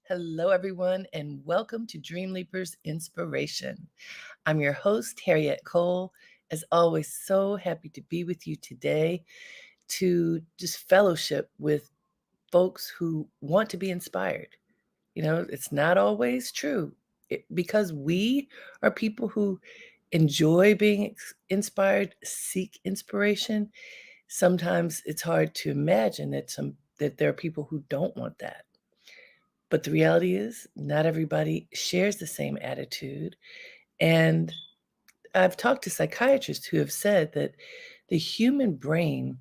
Hello, everyone, and welcome to Dream Leapers Inspiration. I'm your host, Harriet Cole. As always, so happy to be with you today to just fellowship with folks who want to be inspired. It's not always true because we are people who enjoy being inspired, seek inspiration. Sometimes it's hard to imagine that there are people who don't want that. But the reality is, not everybody shares the same attitude. And I've talked to psychiatrists who have said that the human brain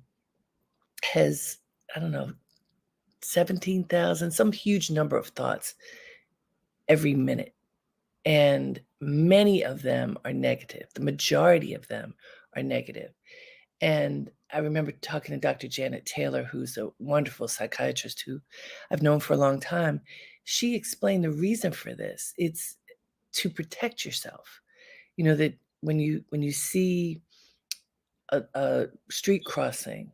has, I don't know, 17,000, some huge number of thoughts every minute. And many of them are negative. The majority of them are negative. And I remember talking to Dr. Janet Taylor, who's a wonderful psychiatrist who I've known for a long time. She explained the reason for this. It's to protect yourself. That when you see a street crossing,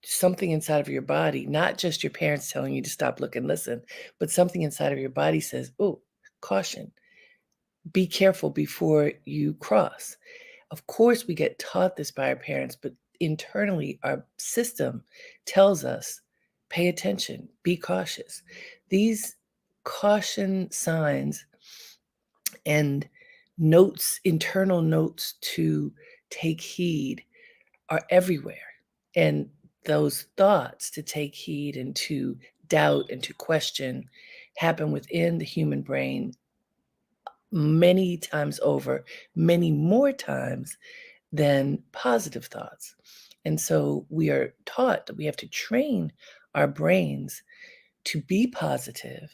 something inside of your body, not just your parents telling you to stop, look, and listen, but something inside of your body says, "Oh, caution, be careful before you cross." Of course, we get taught this by our parents, but internally, our system tells us, pay attention, be cautious. These caution signs and notes, internal notes to take heed, are everywhere. And those thoughts to take heed and to doubt and to question happen within the human brain many times over, many more times than positive thoughts. And so we are taught that we have to train our brains to be positive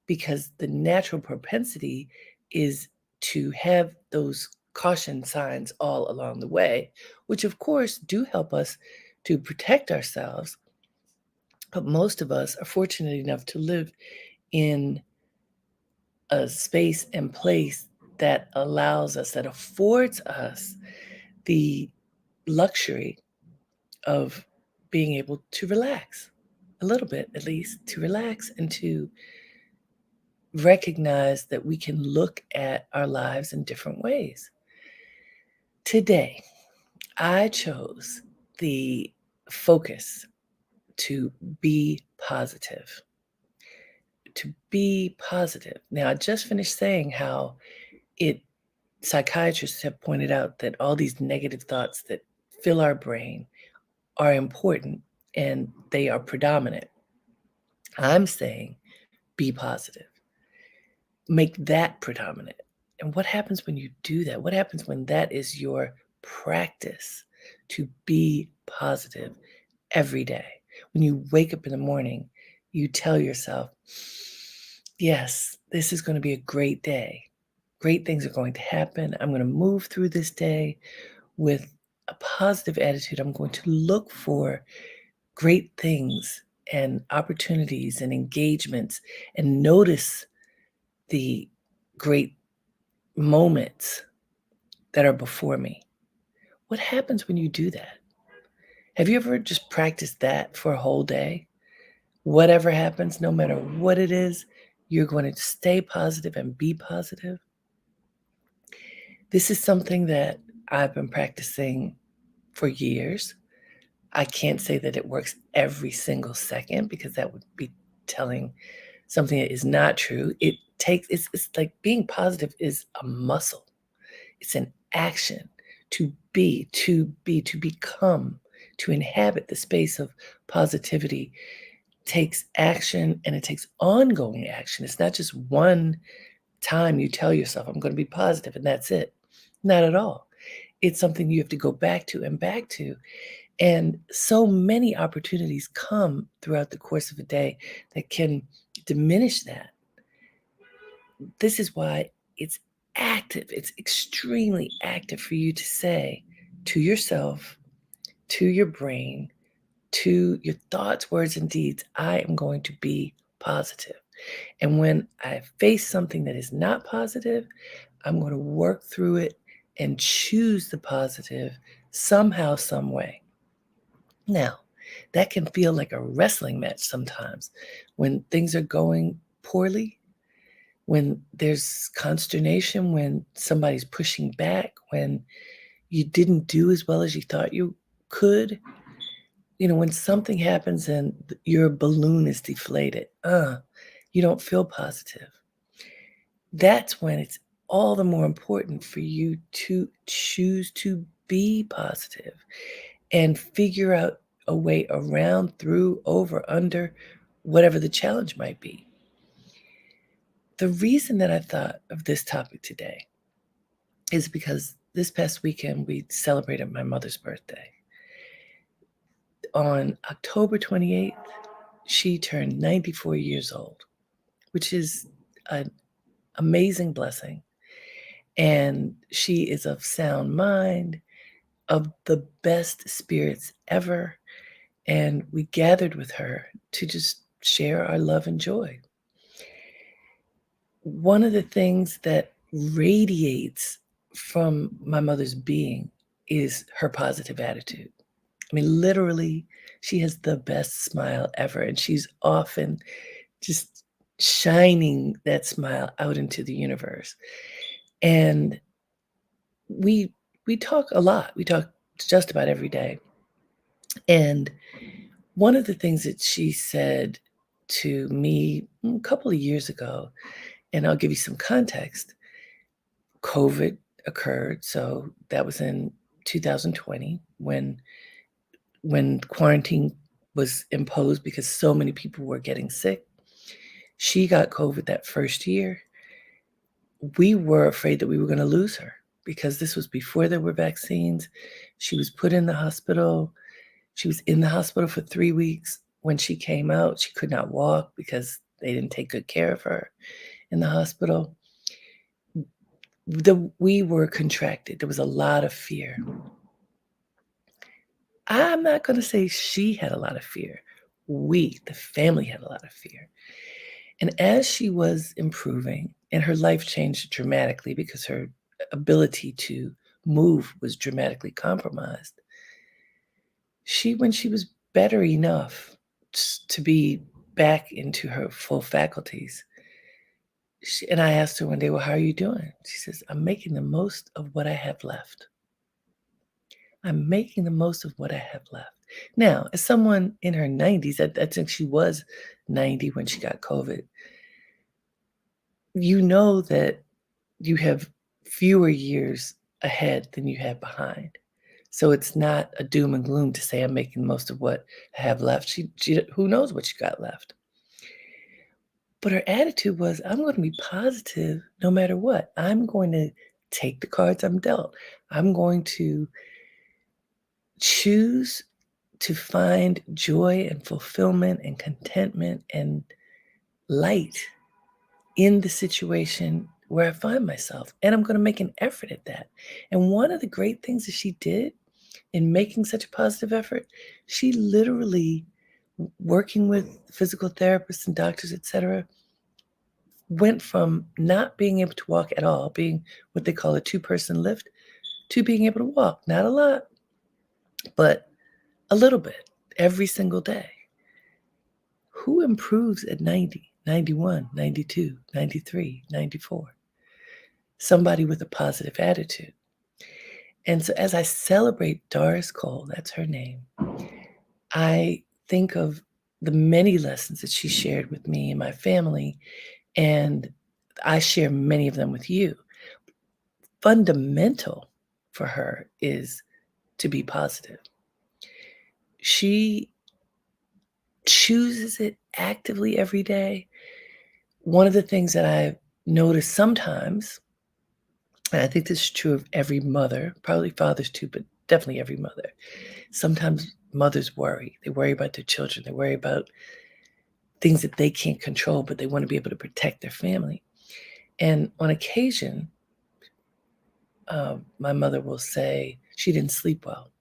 because the natural propensity is to have those caution signs all along the way, which of course do help us to protect ourselves. But most of us are fortunate enough to live in a space and place that allows us, that affords us the luxury of being able to relax a little bit, at least to relax and to recognize that we can look at our lives in different ways. Today, I chose the focus to be positive. To be positive. Now, I just finished saying how it psychiatrists have pointed out that all these negative thoughts that fill our brain are important and they are predominant. I'm saying be positive. Make that predominant. And what happens when you do that? What happens when that is your practice to be positive every day? When you wake up in the morning, you tell yourself, yes, this is going to be a great day. Great things are going to happen. I'm going to move through this day with a positive attitude. I'm going to look for great things and opportunities and engagements and notice the great moments that are before me. What happens when you do that? Have you ever just practiced that for a whole day? Whatever happens, no matter what it is, you're going to stay positive and be positive. This is something that I've been practicing for years. I can't say that it works every single second because that would be telling something that is not true. It's like being positive is a muscle. It's an action to become, to inhabit the space of positivity takes action and it takes ongoing action. It's not just one time you tell yourself, I'm going to be positive and that's it. Not at all. It's something you have to go back to and back to. And so many opportunities come throughout the course of a day that can diminish that. This is why it's active. It's extremely active for you to say to yourself, to your brain, to your thoughts, words, and deeds, I am going to be positive. And when I face something that is not positive, I'm going to work through it and choose the positive somehow, some way. Now, that can feel like a wrestling match sometimes. When things are going poorly, when there's consternation, when somebody's pushing back, when you didn't do as well as you thought you could, when something happens and your balloon is deflated, you don't feel positive. That's when it's all the more important for you to choose to be positive and figure out a way around, through, over, under, whatever the challenge might be. The reason that I thought of this topic today is because this past weekend we celebrated my mother's birthday. On October 28th, she turned 94 years old, which is an amazing blessing. And she is of sound mind, of the best spirits ever. And we gathered with her to just share our love and joy. One of the things that radiates from my mother's being is her positive attitude. I mean, literally, she has the best smile ever, and she's often just shining that smile out into the universe. And we we talk a lot. We talk just about every day. And one of the things that she said to me a couple of years ago, and I'll give you some context. COVID occurred, so that was in 2020 when quarantine was imposed because so many people were getting sick. She got COVID that first year. We were afraid that we were gonna lose her because this was before there were vaccines. She was put in the hospital. She was in the hospital for 3 weeks. When she came out, she could not walk because they didn't take good care of her in the hospital. We were contracted. There was a lot of fear. I'm not gonna say she had a lot of fear. We, the family, had a lot of fear. And as she was improving and her life changed dramatically because her ability to move was dramatically compromised, when she was better enough to be back into her full faculties, and I asked her one day, "Well, how are you doing?" She says, "I'm making the most of what I have left. I'm making the most of what I have left." Now, as someone in her 90s, I think she was 90 when she got COVID, you know that you have fewer years ahead than you have behind. So it's not a doom and gloom to say I'm making the most of what I have left. She who knows what she got left. But her attitude was, I'm going to be positive no matter what. I'm going to take the cards I'm dealt. I'm going to choose to find joy and fulfillment and contentment and light in the situation where I find myself. And I'm going to make an effort at that. And one of the great things that she did in making such a positive effort, she literally, working with physical therapists and doctors, etc., went from not being able to walk at all, being what they call a two-person lift, to being able to walk. Not a lot, but a little bit every single day. Who improves at 90, 91, 92, 93, 94? Somebody with a positive attitude. And so as I celebrate Doris Cole, that's her name, I think of the many lessons that she shared with me and my family, and I share many of them with you. Fundamental for her is to be positive. She chooses it actively every day. One of the things that I've noticed sometimes, and I think this is true of every mother, probably fathers too, but definitely every mother. Sometimes mothers worry. They worry about their children. They worry about things that they can't control, but they want to be able to protect their family. And on occasion, my mother will say she didn't sleep well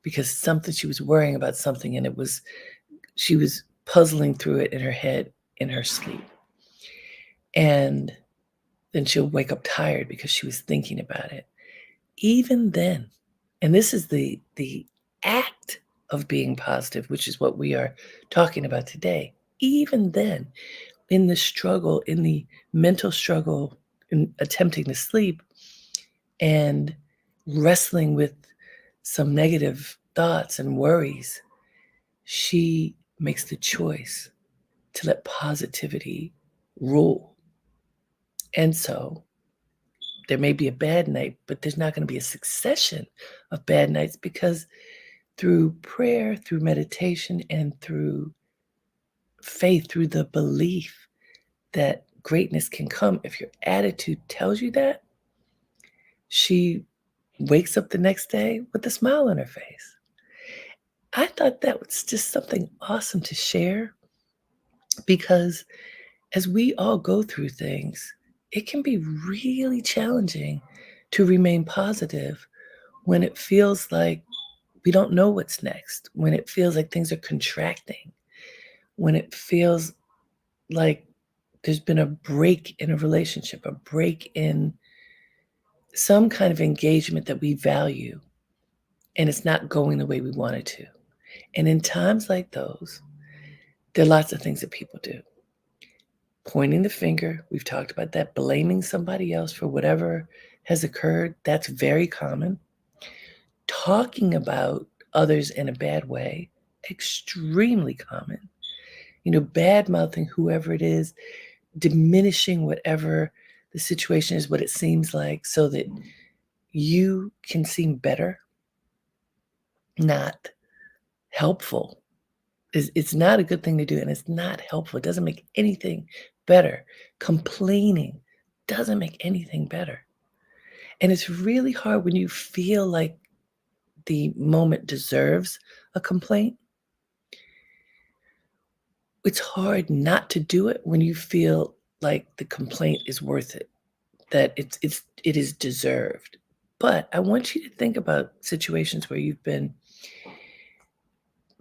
because she was worrying about something, and she was puzzling through it in her head in her sleep. And then she'll wake up tired because she was thinking about it. Even then, and this is the act of being positive, which is what we are talking about today. Even then, in the struggle, in the mental struggle, in attempting to sleep and wrestling with some negative thoughts and worries, she makes the choice to let positivity rule. And so there may be a bad night, but there's not going to be a succession of bad nights because through prayer, through meditation, and through faith, through the belief that greatness can come, if your attitude tells you that, she wakes up the next day with a smile on her face. I thought that was just something awesome to share because as we all go through things, it can be really challenging to remain positive when it feels like we don't know what's next, when it feels like things are contracting, when it feels like there's been a break in a relationship, a break in some kind of engagement that we value, and it's not going the way we want it to. And in times like those, there are lots of things that people do. Pointing the finger, we've talked about that, blaming somebody else for whatever has occurred, that's very common. Talking about others in a bad way, extremely common. Bad mouthing whoever it is, diminishing whatever the situation is, what it seems like, so that you can seem better, not helpful. It's not a good thing to do, and it's not helpful. It doesn't make anything better. Complaining doesn't make anything better. And it's really hard when you feel like the moment deserves a complaint. It's hard not to do it when you feel like the complaint is worth it, that it is deserved. But I want you to think about situations where you've been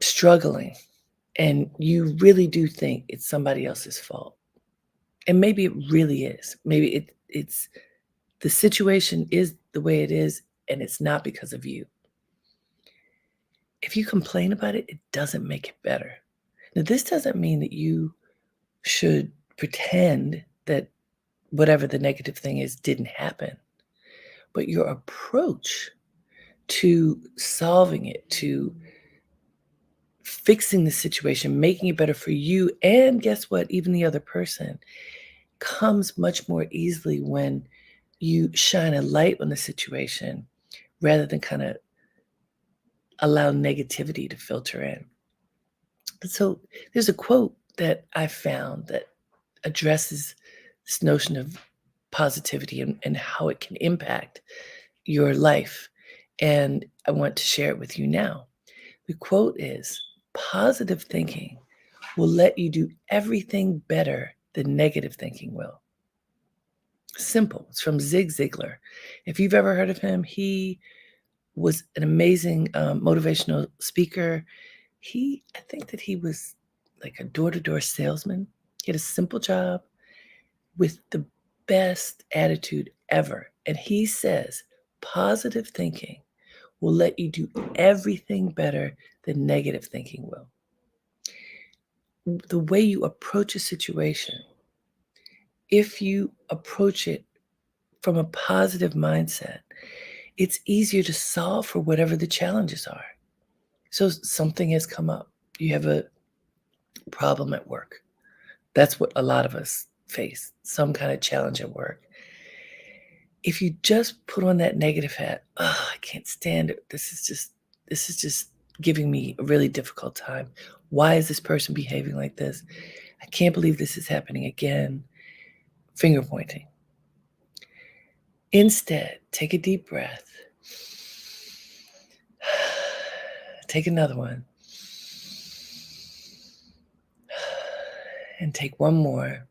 struggling and you really do think it's somebody else's fault. And maybe it really is. Maybe it's the situation is the way it is, and it's not because of you. If you complain about it, it doesn't make it better. Now, this doesn't mean that you should pretend that whatever the negative thing is didn't happen. But your approach to solving it, to fixing the situation, making it better for you, and guess what? Even the other person comes much more easily when you shine a light on the situation rather than kind of allow negativity to filter in. So there's a quote that I found that addresses this notion of positivity and how it can impact your life. And I want to share it with you now. The quote is, "Positive thinking will let you do everything better than negative thinking will." Simple. It's from Zig Ziglar. If you've ever heard of him, he was an amazing motivational speaker. I think that he was like a door-to-door salesman. He had a simple job with the best attitude ever. And he says, positive thinking will let you do everything better than negative thinking will. The way you approach a situation, if you approach it from a positive mindset, it's easier to solve for whatever the challenges are. So something has come up. You have a problem at work. That's what a lot of us face, some kind of challenge at work. If you just put on that negative hat, oh, I can't stand it. This is just giving me a really difficult time. Why is this person behaving like this? I can't believe this is happening again. Finger pointing. Instead, take a deep breath. Take another one. And take one more.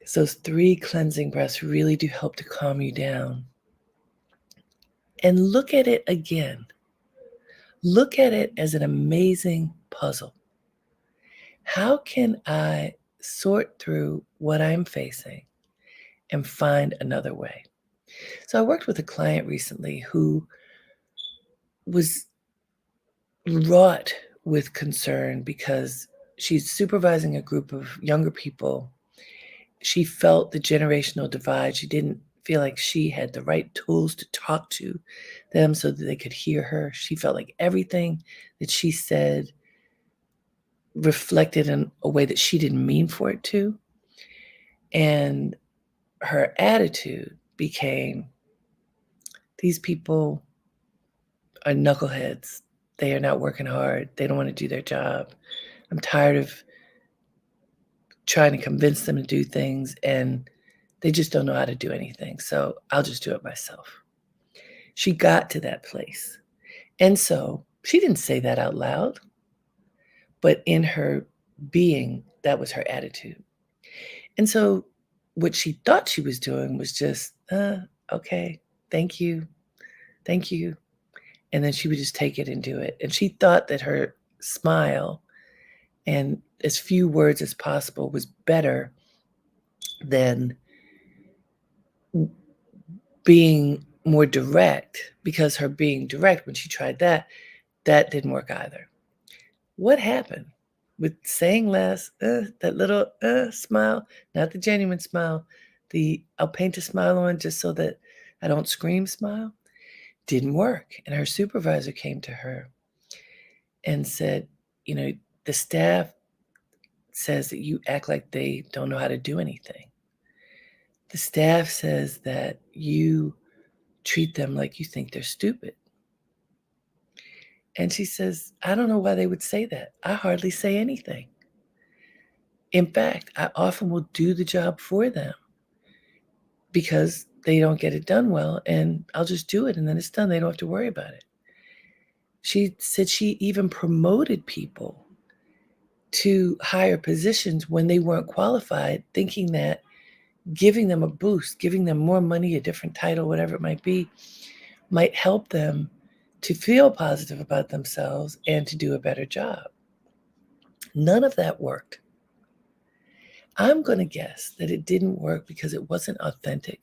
So those 3 cleansing breaths really do help to calm you down. And look at it again. Look at it as an amazing puzzle. How can I sort through what I'm facing and find another way? So I worked with a client recently who was wrought with concern because she's supervising a group of younger people. She felt the generational divide. She didn't feel like she had the right tools to talk to them so that they could hear her. She felt like everything that she said reflected in a way that she didn't mean for it to. And her attitude became, these people are knuckleheads. They are not working hard. They don't want to do their job. I'm tired of trying to convince them to do things, and they just don't know how to do anything. So I'll just do it myself. She got to that place. And so she didn't say that out loud, but in her being, that was her attitude. And so what she thought she was doing was just, okay, thank you, thank you. And then she would just take it and do it. And she thought that her smile and as few words as possible was better than being more direct, because her being direct, when she tried that, that didn't work either. What happened with saying less, that little smile, not the genuine smile, the I'll paint a smile on just so that I don't scream smile, didn't work. And her supervisor came to her and said, you know, the staff says that you act like they don't know how to do anything. The staff says that you treat them like you think they're stupid. And she says, I don't know why they would say that. I hardly say anything. In fact, I often will do the job for them because they don't get it done well, and I'll just do it and then it's done. They don't have to worry about it. She said she even promoted people to higher positions when they weren't qualified, thinking that giving them a boost, giving them more money, a different title, whatever it might be, might help them to feel positive about themselves and to do a better job. None of that worked. I'm going to guess that it didn't work because it wasn't authentic.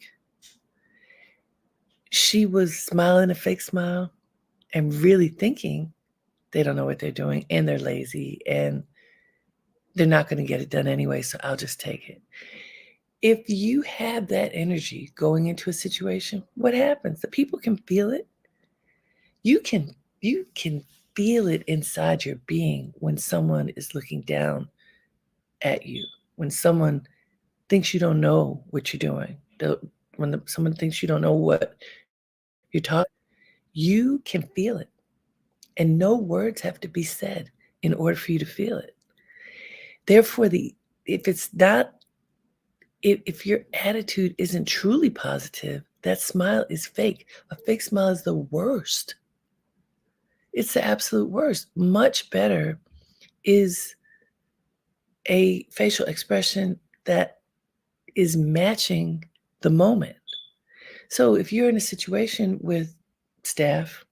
She was smiling a fake smile and really thinking they don't know what they're doing and they're lazy and they're not going to get it done anyway, so I'll just take it. If you have that energy going into a situation, what happens? The people can feel it. You can feel it inside your being when someone is looking down at you, when someone thinks you don't know what you're doing, someone thinks you don't know what you're talking, you can feel it. And no words have to be said in order for you to feel it. Therefore, if it's not, if your attitude isn't truly positive, that smile is fake. A fake smile is the worst. It's the absolute worst. Much better is a facial expression that is matching the moment. So if you're in a situation with staff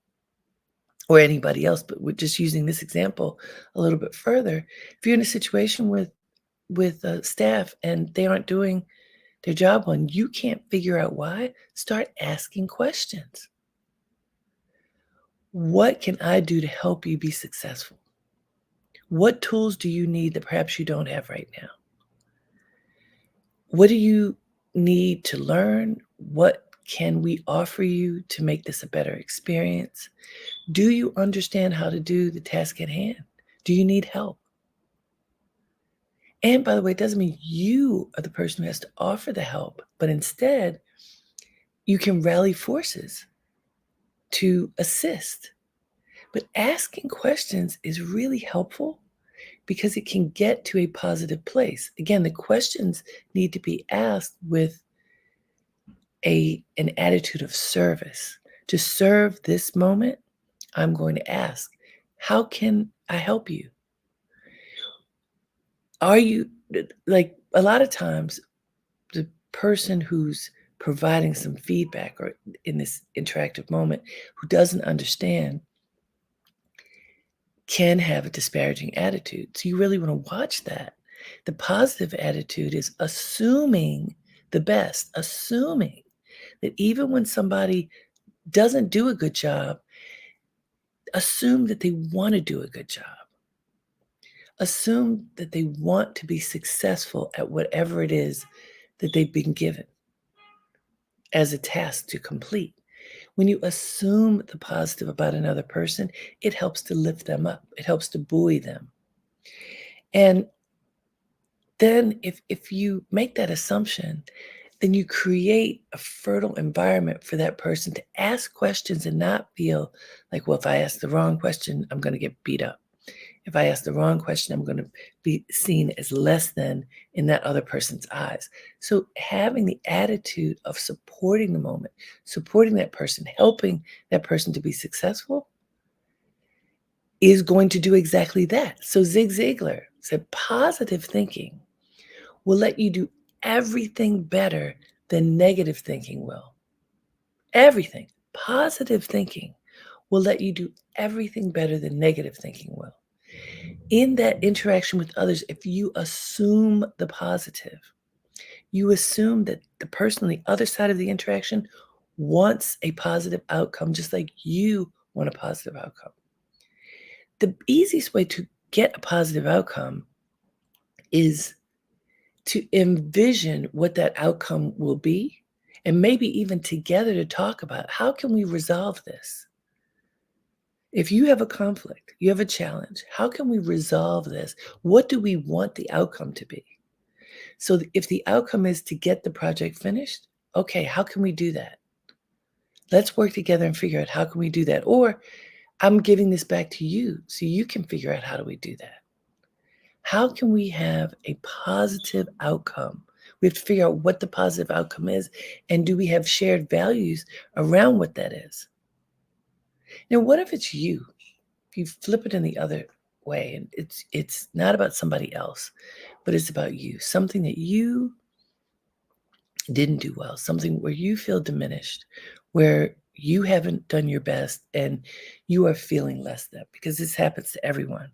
or anybody else, but we're just using this example a little bit further, if you're in a situation with staff and they aren't doing their job well and you can't figure out why, start asking questions. What can I do to help you be successful? What tools do you need that perhaps you don't have right now? What do you need to learn? What can we offer you to make this a better experience? Do you understand how to do the task at hand? Do you need help? And by the way, it doesn't mean you are the person who has to offer the help, but instead, you can rally forces to assist. But asking questions is really helpful because it can get to a positive place. Again, the questions need to be asked with an attitude of service. To serve this moment, I'm going to ask, how can I help you? Are you, like, a lot of times, the person who's providing some feedback or in this interactive moment who doesn't understand can have a disparaging attitude. So you really want to watch that. The positive attitude is assuming the best, assuming that even when somebody doesn't do a good job, assume that they want to do a good job. Assume that they want to be successful at whatever it is that they've been given as a task to complete. When you assume the positive about another person, it helps to lift them up. It helps to buoy them. And then if you make that assumption, then you create a fertile environment for that person to ask questions and not feel like, well, if I ask the wrong question, I'm going to get beat up. If I ask the wrong question, I'm going to be seen as less than in that other person's eyes. So having the attitude of supporting the moment, supporting that person, helping that person to be successful is going to do exactly that. So Zig Ziglar said positive thinking will let you do everything better than negative thinking will. Everything. Positive thinking will let you do everything better than negative thinking will. In that interaction with others, if you assume the positive, you assume that the person on the other side of the interaction wants a positive outcome, just like you want a positive outcome. The easiest way to get a positive outcome is to envision what that outcome will be, and maybe even together to talk about how can we resolve this? If you have a conflict, you have a challenge, how can we resolve this? What do we want the outcome to be? So if the outcome is to get the project finished, okay, how can we do that? Let's work together and figure out how can we do that? Or I'm giving this back to you so you can figure out how do we do that? How can we have a positive outcome? We have to figure out what the positive outcome is, and do we have shared values around what that is? Now, what if it's you? If you flip it in the other way, and it's not about somebody else, but it's about you, something that you didn't do well, something where you feel diminished, where you haven't done your best and you are feeling less than, because this happens to everyone.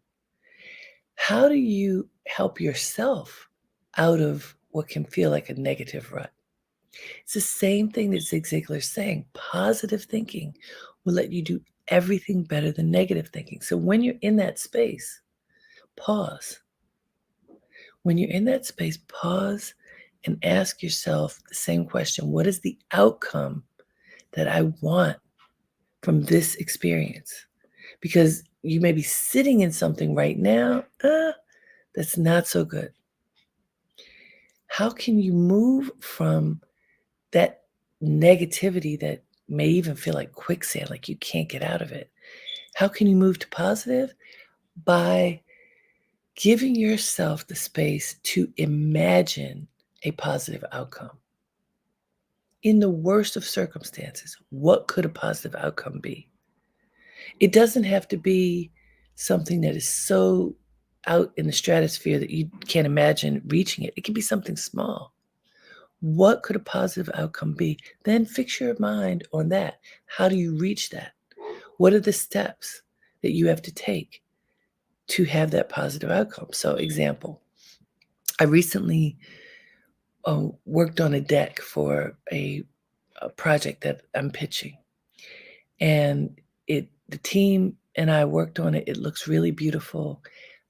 How do you help yourself out of what can feel like a negative rut? It's the same thing that Zig Ziglar's saying. Positive thinking will let you do everything better than negative thinking. So when you're in that space, pause. When you're in that space, pause and ask yourself the same question. What is the outcome that I want from this experience? Because you may be sitting in something right now that's not so good. How can you move from that negativity that may even feel like quicksand, like you can't get out of it? How can you move to positive? By giving yourself the space to imagine a positive outcome. In the worst of circumstances, what could a positive outcome be? It doesn't have to be something that is so out in the stratosphere that you can't imagine reaching it. It can be something small. What could a positive outcome be? Then fix your mind on that. How do you reach that? What are the steps that you have to take to have that positive outcome? So, example, I recently worked on a deck for a project that I'm pitching, and the team and I worked on it. It looks really beautiful.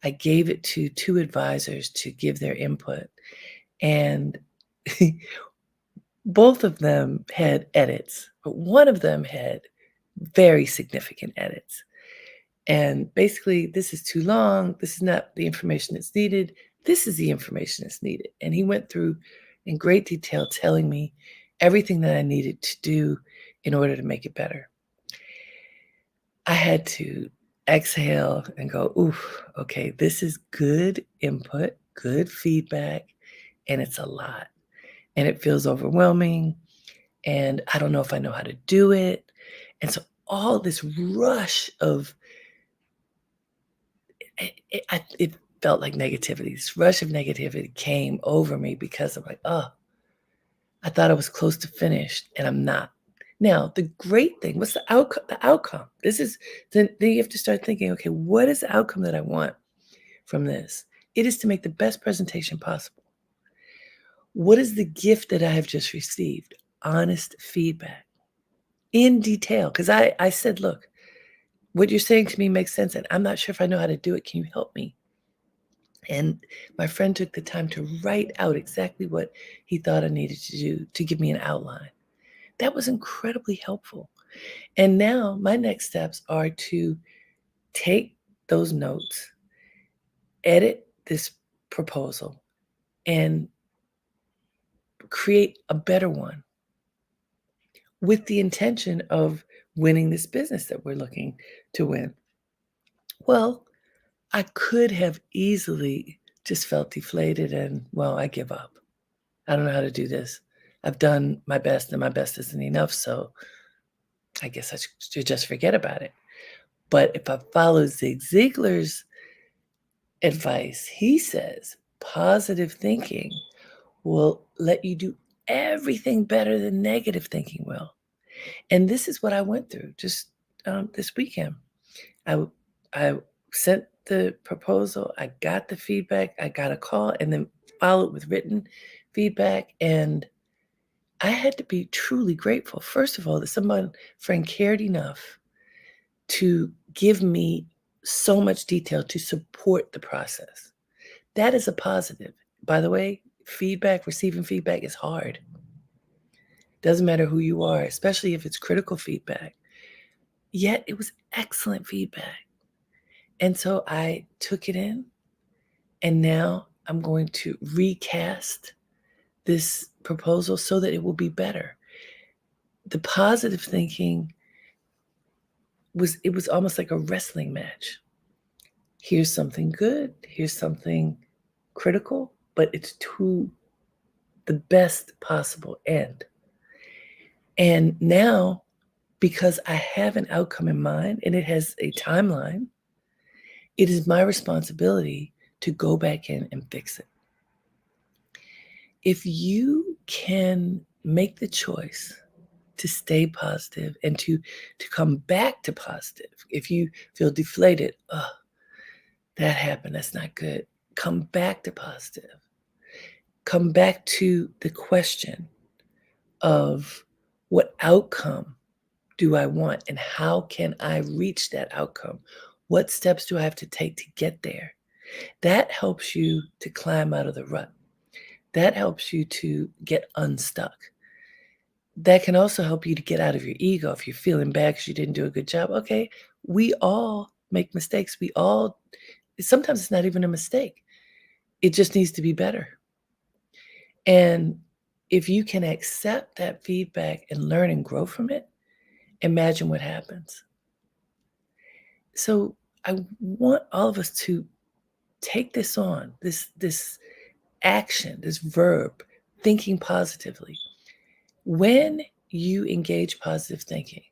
I gave it to 2 advisors to give their input, and both of them had edits, but one of them had very significant edits. And basically, this is too long. This is not the information that's needed. This is the information that's needed. And he went through in great detail telling me everything that I needed to do in order to make it better. I had to exhale and go, oof, okay, this is good input, good feedback, and it's a lot. And it feels overwhelming. And I don't know if I know how to do it. And so all this rush of it felt like negativity. This rush of negativity came over me because I'm like, oh, I thought I was close to finished, and I'm not. Now, the great thing, what's the outcome? The outcome. This is then you have to start thinking, okay, what is the outcome that I want from this? It is to make the best presentation possible. What is the gift that I have just received? Honest feedback in detail. Because I said, look, what you're saying to me makes sense, and I'm not sure if I know how to do it. Can you help me? And my friend took the time to write out exactly what he thought I needed to do to give me an outline. That was incredibly helpful. And now my next steps are to take those notes, edit this proposal, and create a better one with the intention of winning this business that we're looking to win. Well, I could have easily just felt deflated and, well, I give up. I don't know how to do this. I've done my best and my best isn't enough, so I guess I should just forget about it. But if I follow Zig Ziglar's advice, he says positive thinking will let you do everything better than negative thinking will. And this is what I went through just this weekend. I, I sent the proposal, I got the feedback, I got a call, and then followed with written feedback. And I had to be truly grateful, first of all, that friend cared enough to give me so much detail to support the process. That is a positive. By the way, receiving feedback is hard. Doesn't matter who you are, especially if it's critical feedback. Yet it was excellent feedback. And so I took it in, and now I'm going to recast this proposal so that it will be better. The positive thinking was almost like a wrestling match. Here's something good, here's something critical, but it's to the best possible end. And now, because I have an outcome in mind and it has a timeline, it is my responsibility to go back in and fix it. If you can make the choice to stay positive and to come back to positive, if you feel deflated, oh, that happened, that's not good. Come back to positive. Come back to the question of what outcome do I want and how can I reach that outcome? What steps do I have to take to get there? That helps you to climb out of the rut. That helps you to get unstuck. That can also help you to get out of your ego if you're feeling bad because you didn't do a good job. Okay, we all make mistakes. Sometimes it's not even a mistake. It just needs to be better. And if you can accept that feedback and learn and grow from it, imagine what happens. So I want all of us to take this on, this action, this verb, thinking positively. When you engage positive thinking,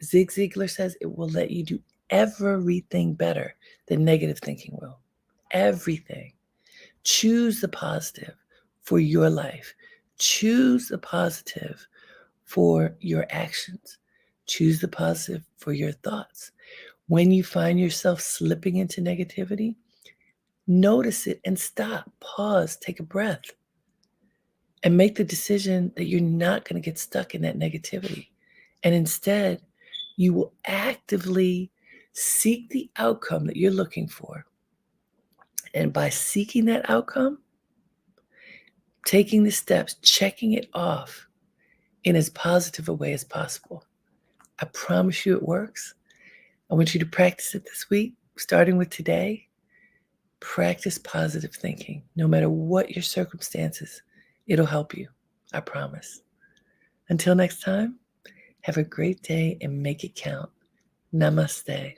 Zig Ziglar says it will let you do everything better than negative thinking will. Everything. Choose the positive for your life. Choose the positive for your actions. Choose the positive for your thoughts. When you find yourself slipping into negativity, notice it and stop, pause, take a breath, and make the decision that you're not going to get stuck in that negativity. And instead, you will actively seek the outcome that you're looking for. And by seeking that outcome, taking the steps, checking it off in as positive a way as possible. I promise you it works. I want you to practice it this week, starting with today. Practice positive thinking. No matter what your circumstances, it'll help you. I promise. Until next time, have a great day and make it count. Namaste.